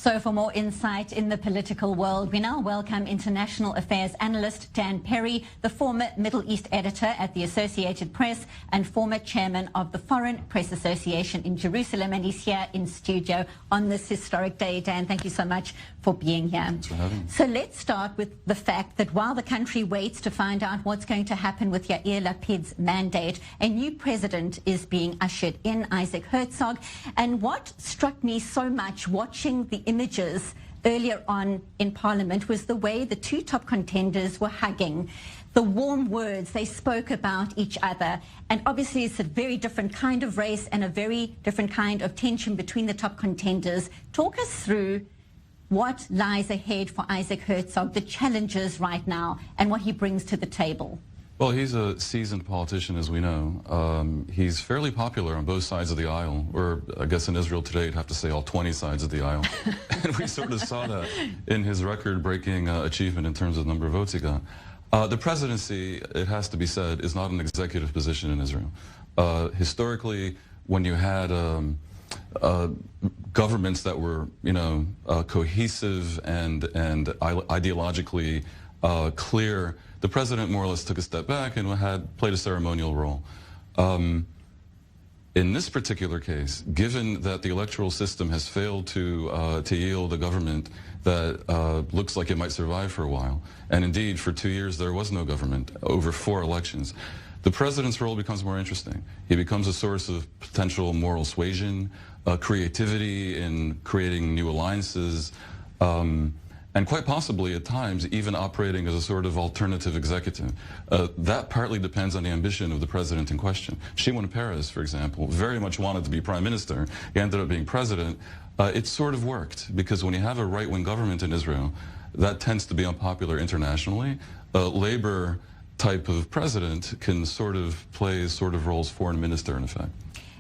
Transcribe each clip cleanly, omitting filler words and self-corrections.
So for more insight in the political world, we now welcome international affairs analyst Dan Perry, the former Middle East editor at the Associated Press and former chairman of the Foreign Press Association in Jerusalem. And he's here in studio on this historic day. Dan, thank you so much for being here. Thanks for having me. So let's start with the fact that while the country waits to find out what's going to happen with Yair Lapid's mandate, a new president is being ushered in, Isaac Herzog. And what struck me so much watching the images earlier on in Parliament was the way the two top contenders were hugging, the warm words they spoke about each other. And obviously it's a very different kind of race and a very different kind of tension between the top contenders. Talk us through what lies ahead for Isaac Herzog, the challenges right now, and what he brings to the table. Well, he's a seasoned politician, as we know. He's fairly popular on both sides of the aisle, or I guess in Israel today you'd have to say all 20 sides of the aisle. And we sort of saw that in his record-breaking achievement in terms of the number of votes he got. The presidency, it has to be said, is not an executive position in Israel. Historically, when you had governments that were, cohesive and ideologically clear, the president more or less took a step back and played a ceremonial role. In this particular case, given that the electoral system has failed to yield a government that looks like it might survive for a while, and indeed for 2 years there was no government over 4 elections, the president's role becomes more interesting. He becomes a source of potential moral suasion, creativity in creating new alliances, and quite possibly at times even operating as a sort of alternative executive. That partly depends on the ambition of the president in question. Shimon Peres, for example, very much wanted to be prime minister. He ended up being president. It sort of worked, because when you have a right-wing government in Israel, that tends to be unpopular internationally. Labor type of president can sort of play sort of roles foreign minister in effect.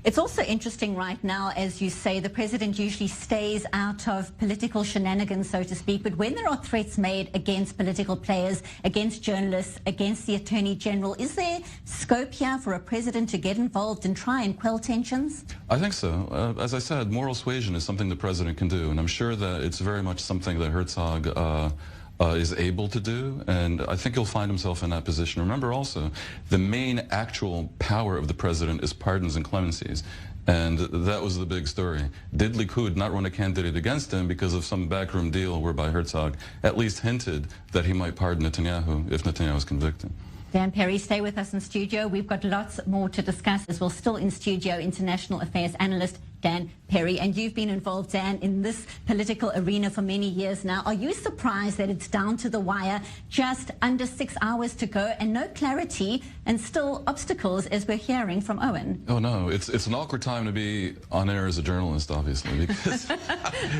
It's also interesting right now, as you say, the president usually stays out of political shenanigans, so to speak, but when there are threats made against political players, against journalists, against the Attorney General, is there scope here for a president to get involved and try and quell tensions? I think so. As I said, moral suasion is something the president can do, and I'm sure that it's very much something that Herzog is able to do, and I think he'll find himself in that position. Remember also, the main actual power of the president is pardons and clemencies, and that was the big story. Did Likud not run a candidate against him because of some backroom deal whereby Herzog at least hinted that he might pardon Netanyahu if Netanyahu was convicted? Dan Perry, stay with us in studio. We've got lots more to discuss as well. Still in studio, international affairs analyst Dan Perry. And you've been involved, Dan, in this political arena for many years now. Are you surprised that it's down to the wire, just under 6 hours to go, and no clarity and still obstacles, as we're hearing from Owen? Oh, no. It's an awkward time to be on air as a journalist, obviously, because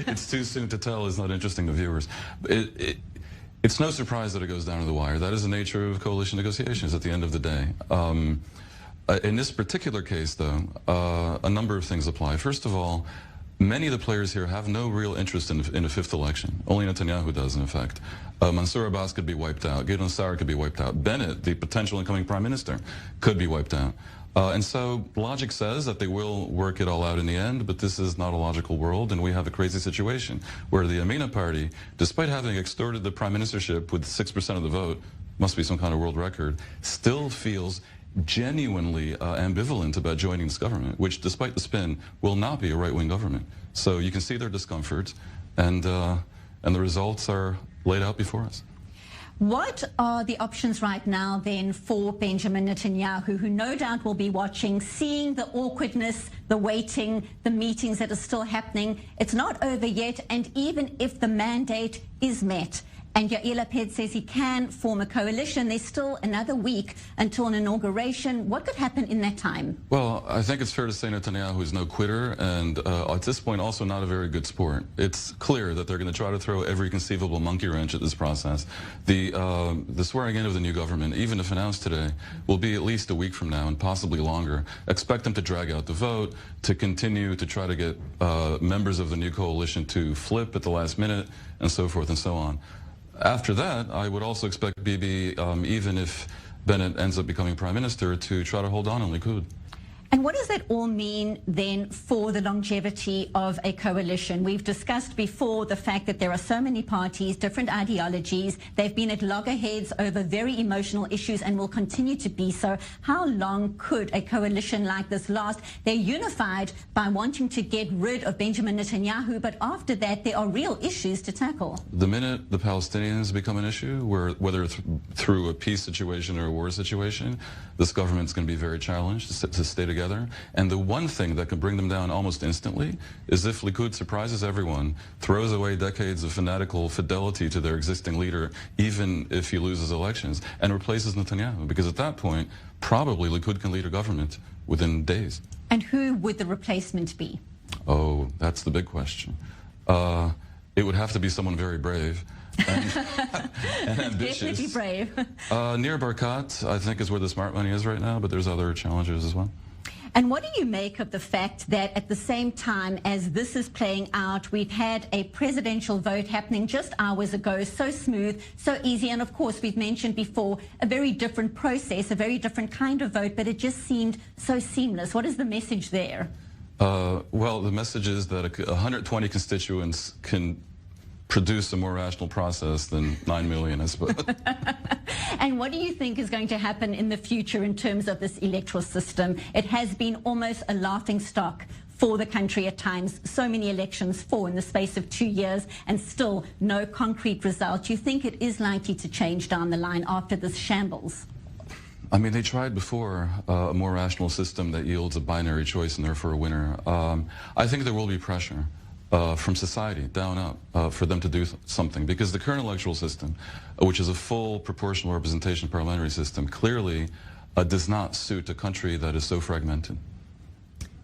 it's too soon to tell. It's not interesting to viewers. It's no surprise that it goes down to the wire. That is the nature of coalition negotiations at the end of the day. In this particular case, though, a number of things apply. First of all, many of the players here have no real interest in a 5th election. Only Netanyahu does, in effect. Mansour Abbas could be wiped out. Gideon Sa'ar could be wiped out. Bennett, the potential incoming prime minister, could be wiped out. And so logic says that they will work it all out in the end, but this is not a logical world, and we have a crazy situation where the Yamina party, despite having extorted the prime ministership with 6% of the vote, must be some kind of world record, still feels genuinely ambivalent about joining this government, which, despite the spin, will not be a right-wing government. So you can see their discomfort, and the results are laid out before us. What are the options right now then for Benjamin Netanyahu, who no doubt will be watching, seeing the awkwardness, the waiting, the meetings that are still happening? It's not over yet, and even if the mandate is met, and Yair Lapid says he can form a coalition, there's still another week until an inauguration. What could happen in that time? Well, I think it's fair to say Netanyahu is no quitter, and at this point also not a very good sport. It's clear that they're going to try to throw every conceivable monkey wrench at this process. The swearing in of the new government, even if announced today, will be at least a week from now and possibly longer. Expect them to drag out the vote, to continue to try to get members of the new coalition to flip at the last minute, and so forth and so on. After that, I would also expect Bibi, even if Bennett ends up becoming prime minister, to try to hold on in Likud. And what does that all mean then for the longevity of a coalition? We've discussed before the fact that there are so many parties, different ideologies. They've been at loggerheads over very emotional issues and will continue to be so. How long could a coalition like this last? They're unified by wanting to get rid of Benjamin Netanyahu, but after that there are real issues to tackle. The minute the Palestinians become an issue, whether it's through a peace situation or a war situation, this government's going to be very challenged to stay together. And the one thing that can bring them down almost instantly is if Likud surprises everyone, throws away decades of fanatical fidelity to their existing leader, even if he loses elections, and replaces Netanyahu. Because at that point, probably Likud can lead a government within days. And who would the replacement be? Oh, that's the big question. It would have to be someone very brave. And ambitious. Definitely brave. Nir Barkat, I think, is where the smart money is right now, but there's other challenges as well. And what do you make of the fact that at the same time as this is playing out, we've had a presidential vote happening just hours ago, so smooth, so easy, and of course we've mentioned before a very different process, a very different kind of vote, but it just seemed so seamless. What is the message there? Well, the message is that 120 constituents can produce a more rational process than 9 million, I suppose. And what do you think is going to happen in the future in terms of this electoral system? It has been almost a laughing stock for the country at times. So many elections, 4 in the space of 2 years, and still no concrete result. Do you think it is likely to change down the line after this shambles? I mean, they tried before a more rational system that yields a binary choice and therefore a winner. I think there will be pressure from society down up for them to do something, because the current electoral system, which is a full proportional representation parliamentary system, clearly does not suit a country that is so fragmented.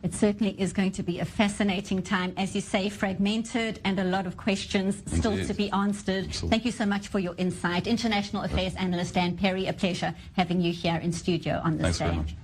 It certainly is going to be a fascinating time, as you say, fragmented, and a lot of questions still to be answered. Absolutely. Thank you so much for your insight. International Affairs Analyst Dan Perry, a pleasure having you here in studio on this day. Thanks very much.